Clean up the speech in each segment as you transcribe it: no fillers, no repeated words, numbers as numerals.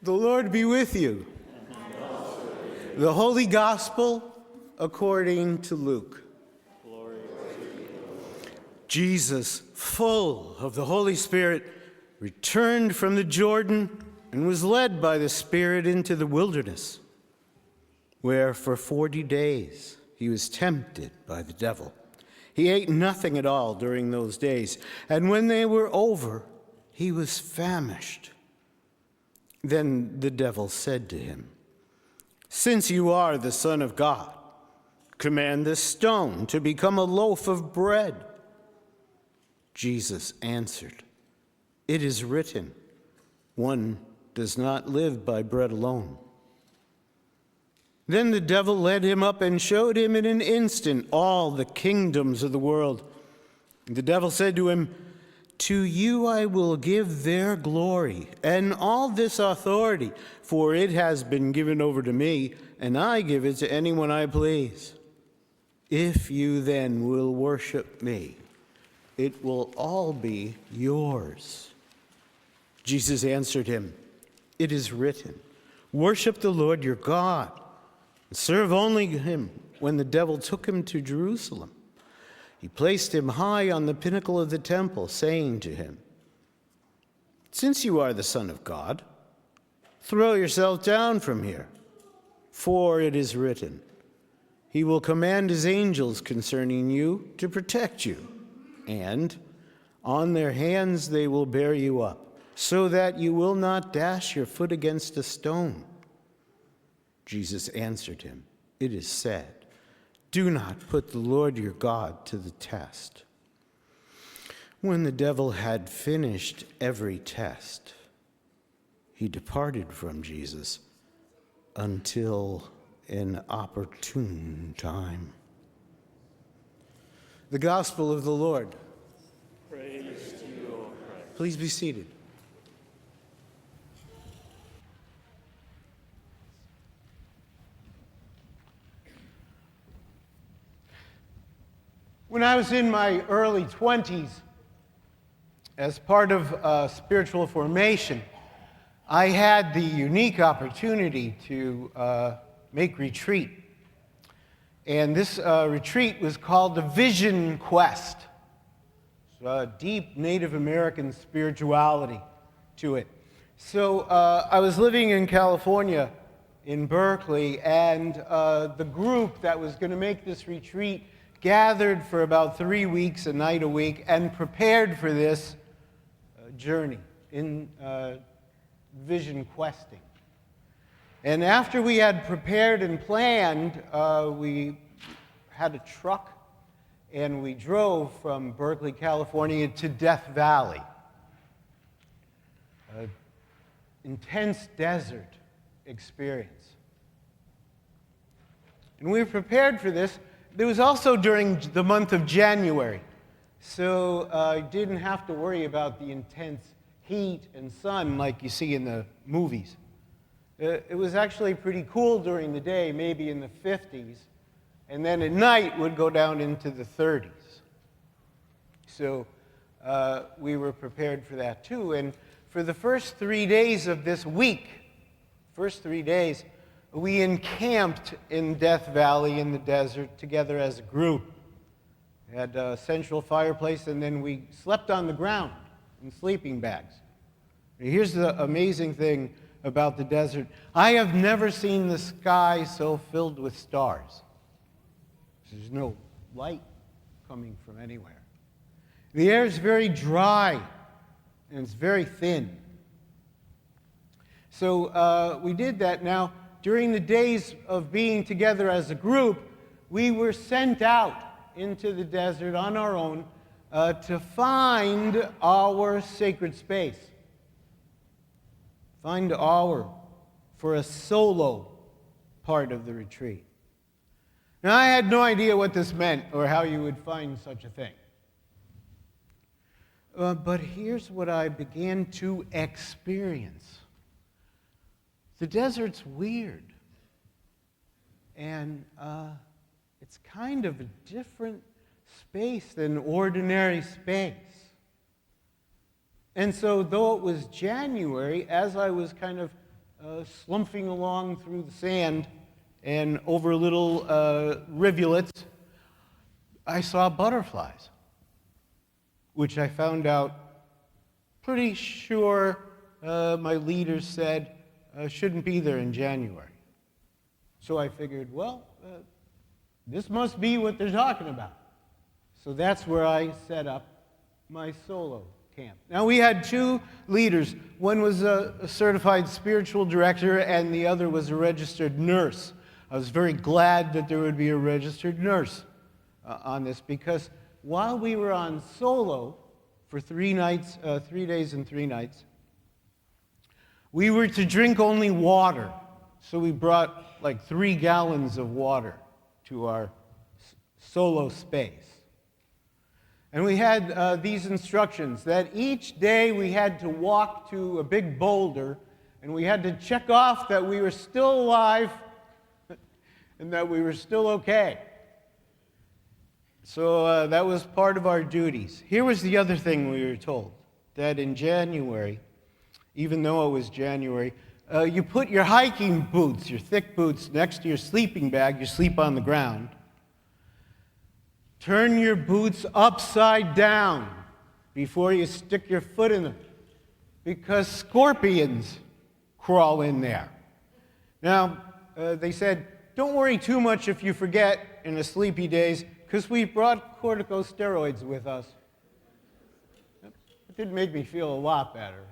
The Lord be with you. The Holy Gospel according to Luke. Glory to you. Jesus, full of the Holy Spirit, returned from the Jordan and was led by the Spirit into the wilderness, where for 40 days he was tempted by the devil. He ate nothing at all during those days, and when they were over, he was famished. Then the devil said to him, "Since you are the Son of God, command this stone to become a loaf of bread." Jesus answered, "It is written, 'One does not live by bread alone.'" Then the devil led him up and showed him in an instant all the kingdoms of the world. The devil said to him, "To you I will give their glory and all this authority, for it has been given over to me, and I give it to anyone I please. If you then will worship me, it will all be yours." Jesus answered him, "It is written, 'Worship the Lord your God, and serve only him.'" When the devil took him to Jerusalem, he placed him high on the pinnacle of the temple, saying to him, "Since you are the Son of God, throw yourself down from here, for it is written, 'He will command his angels concerning you to protect you, and on their hands they will bear you up, so that you will not dash your foot against a stone.'" Jesus answered him, "It is said, 'Do not put the Lord your God to the test.'" When the devil had finished every test, he departed from Jesus until an opportune time. The Gospel of the Lord. Praise to you, O Christ. Please be seated. When I was in my early 20s, as part of spiritual formation, I had the unique opportunity to make retreat. And this retreat was called the Vision Quest. It's a deep Native American spirituality to it. So I was living in California, in Berkeley, and the group that was going to make this retreat gathered for about 3 weeks, a night a week, and prepared for this journey in vision questing. And after we had prepared and planned, we had a truck, and we drove from Berkeley, California to Death Valley, an intense desert experience. And we were prepared for this. It was also during the month of January, so I didn't have to worry about the intense heat and sun like you see in the movies. It was actually pretty cool during the day, maybe in the 50s, and then at night would go down into the 30s. So we were prepared for that too. And for the first 3 days of this week, we encamped in Death Valley in the desert together as a group. We had a central fireplace, and then we slept on the ground in sleeping bags. Here's the amazing thing about the desert. I have never seen the sky so filled with stars. There's no light coming from anywhere. The air is very dry, and it's very thin. So we did that. Now, during the days of being together as a group, we were sent out into the desert on our own to find our sacred space. Find for a solo part of the retreat. Now, I had no idea what this meant or how you would find such a thing. But here's what I began to experience. The desert's weird, and it's kind of a different space than ordinary space. And so though it was January, as I was kind of slumping along through the sand and over little rivulets, I saw butterflies, which I found out pretty sure my leaders said shouldn't be there in January. So I figured, well, this must be what they're talking about. So that's where I set up my solo camp. Now, we had two leaders. One was a certified spiritual director, and the other was a registered nurse. I was very glad that there would be a registered nurse on this, because while we were on solo for 3 days and 3 nights, we were to drink only water. So we brought like 3 gallons of water to our solo space. And we had these instructions that each day we had to walk to a big boulder, and we had to check off that we were still alive and that we were still okay. So that was part of our duties. Here was the other thing we were told, that in January, even though it was January, you put your hiking boots, your thick boots, next to your sleeping bag. You sleep on the ground. Turn your boots upside down before you stick your foot in them, because scorpions crawl in there. Now, they said, don't worry too much if you forget in the sleepy days, because we brought corticosteroids with us. It did make me feel a lot better.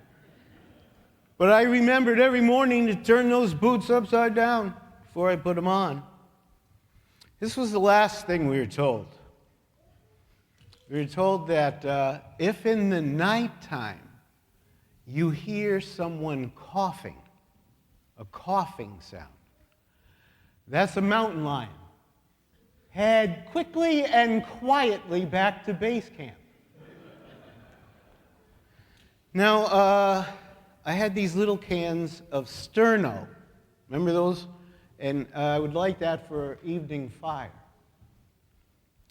But I remembered every morning to turn those boots upside down before I put them on. This was the last thing we were told. We were told that if in the nighttime you hear someone coughing, a coughing sound, that's a mountain lion. Head quickly and quietly back to base camp. Now, I had these little cans of Sterno. Remember those? And I would like that for evening fire.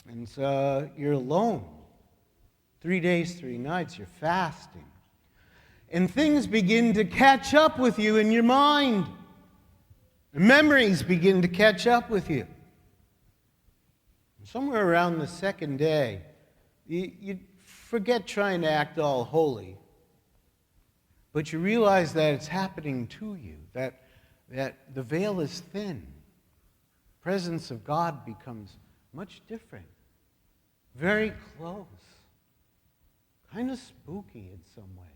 And so you're alone. 3 days, 3 nights, you're fasting. And things begin to catch up with you in your mind. The memories begin to catch up with you. Somewhere around the 2nd day, you forget trying to act all holy, but you realize that it's happening to you, that the veil is thin. The presence of God becomes much different, very close, kind of spooky in some ways.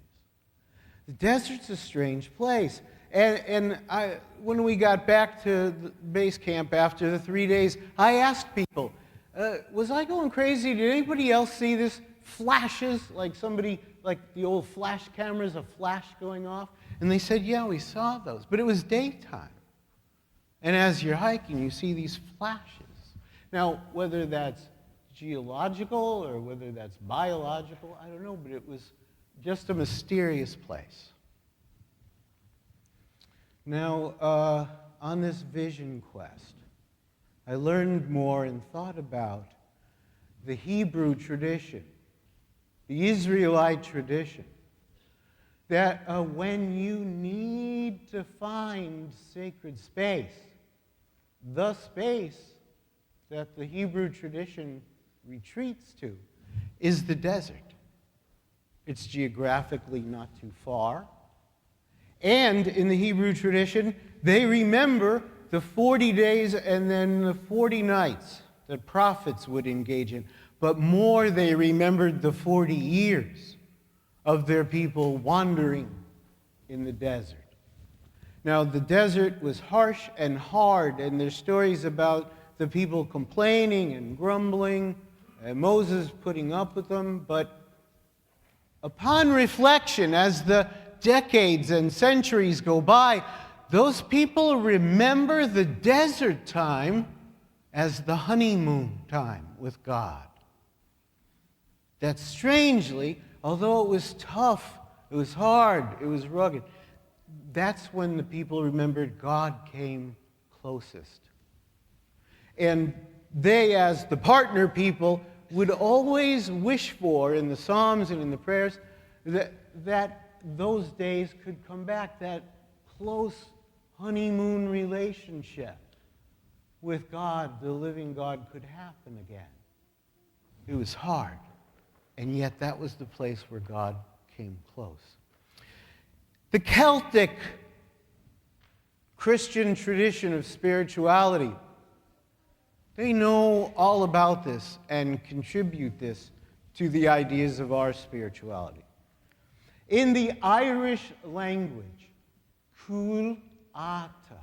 The desert's a strange place. And when we got back to the base camp after the 3 days, I asked people, was I going crazy? Did anybody else see this? Flashes, like the old flash cameras, a flash going off? And they said, yeah, we saw those, but it was daytime. And as you're hiking, you see these flashes. Now, whether that's geological or whether that's biological, I don't know, but it was just a mysterious place. Now, on this vision quest, I learned more and thought about the Hebrew tradition, the Israelite tradition, that when you need to find sacred space, the space that the Hebrew tradition retreats to is the desert. It's geographically not too far. And in the Hebrew tradition, they remember the 40 days and then the 40 nights that prophets would engage in. But more, they remembered the 40 years of their people wandering in the desert. Now, the desert was harsh and hard, and there's stories about the people complaining and grumbling, and Moses putting up with them. But upon reflection, as the decades and centuries go by, those people remember the desert time as the honeymoon time with God. That strangely, although it was tough, it was hard, it was rugged, that's when the people remembered God came closest. And they, as the partner people, would always wish for, in the Psalms and in the prayers, that those days could come back, that close honeymoon relationship with God, the living God, could happen again. It was hard, and yet that was the place where God came close. The Celtic Christian tradition of spirituality, they know all about this and contribute this to the ideas of our spirituality. In the Irish language, cúil áta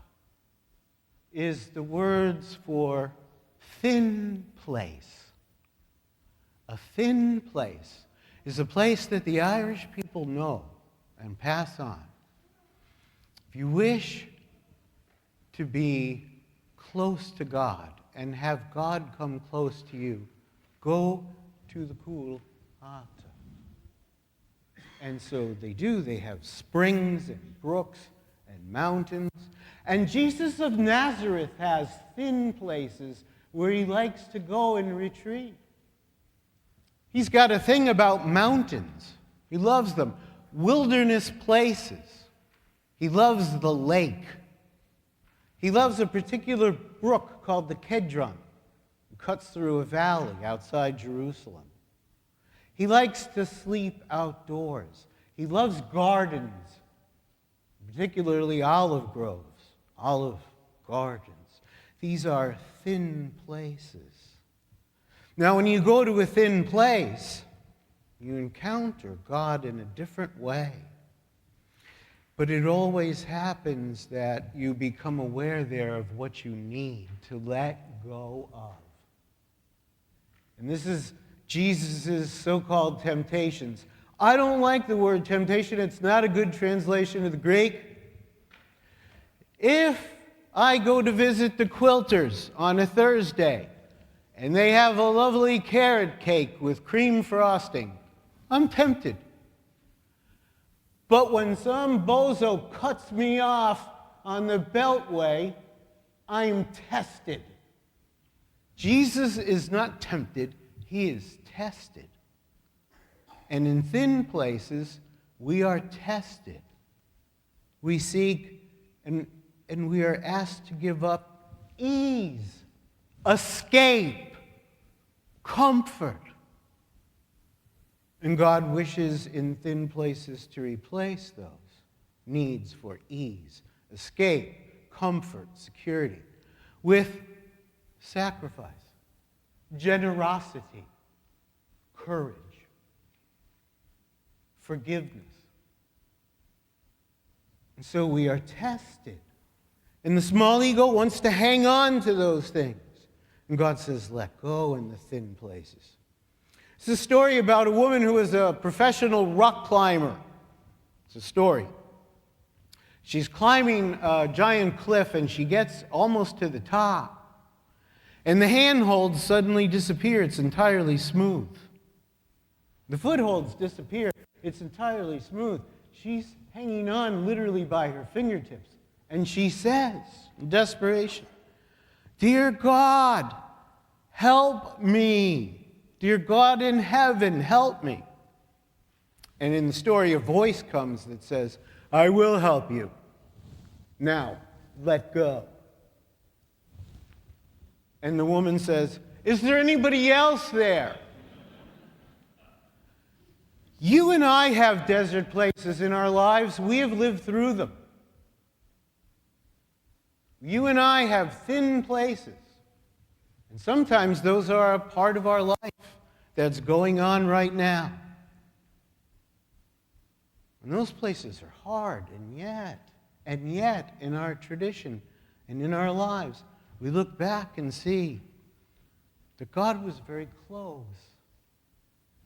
is the words for thin place. A thin place is a place that the Irish people know and pass on. If you wish to be close to God and have God come close to you, go to the cúil áta. And so they do. They have springs and brooks and mountains. And Jesus of Nazareth has thin places where he likes to go and retreat. He's got a thing about mountains. He loves them. Wilderness places. He loves the lake. He loves a particular brook called the Kedron. It cuts through a valley outside Jerusalem. He likes to sleep outdoors. He loves gardens, particularly olive groves, olive gardens. These are thin places. Now, when you go to a thin place, you encounter God in a different way. But it always happens that you become aware there of what you need to let go of. And this is Jesus' so-called temptations. I don't like the word temptation. It's not a good translation of the Greek. If I go to visit the Quilters on a Thursday, and they have a lovely carrot cake with cream frosting, I'm tempted. But when some bozo cuts me off on the Beltway, I'm tested. Jesus is not tempted, he is tested. And in thin places, we are tested. We seek and we are asked to give up ease, escape, comfort. And God wishes in thin places to replace those needs for ease, escape, comfort, security with sacrifice, generosity, courage, forgiveness. And so we are tested. And the small ego wants to hang on to those things. And God says, let go in the thin places. It's a story about a woman who was a professional rock climber. It's a story. She's climbing a giant cliff, and she gets almost to the top. And the handhold suddenly disappear. It's entirely smooth. The footholds disappear. It's entirely smooth. She's hanging on literally by her fingertips. And she says, in desperation, "Dear God, help me. Dear God in heaven, help me." And in the story, a voice comes that says, "I will help you. Now, let go." And the woman says, "Is there anybody else there?" You and I have desert places in our lives. We have lived through them. You and I have thin places. And sometimes those are a part of our life that's going on right now. And those places are hard, and yet, in our tradition and in our lives, we look back and see that God was very close.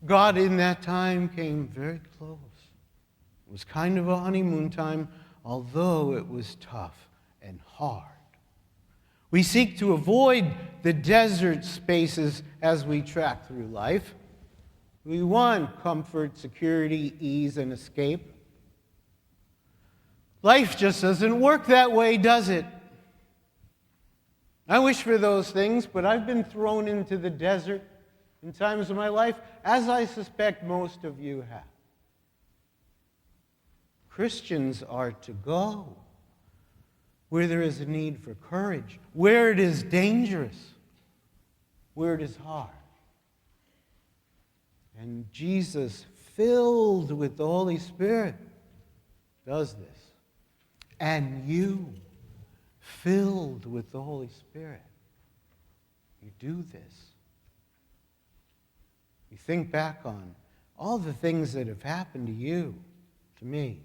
God in that time came very close. It was kind of a honeymoon time, although it was tough and hard. We seek to avoid the desert spaces as we track through life. We want comfort, security, ease, and escape. Life just doesn't work that way, does it? I wish for those things, but I've been thrown into the desert in times of my life, as I suspect most of you have. Christians are to go where there is a need for courage, where it is dangerous, where it is hard. And Jesus, filled with the Holy Spirit, does this. And you, filled with the Holy Spirit, you do this. You think back on all the things that have happened to you, to me,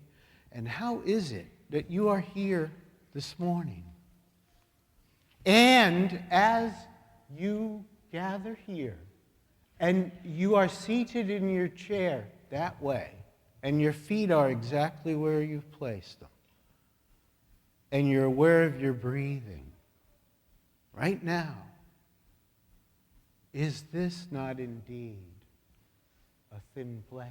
and how is it that you are here this morning? And as you gather here, and you are seated in your chair that way, and your feet are exactly where you've placed them, and you're aware of your breathing, right now, is this not indeed a thin place?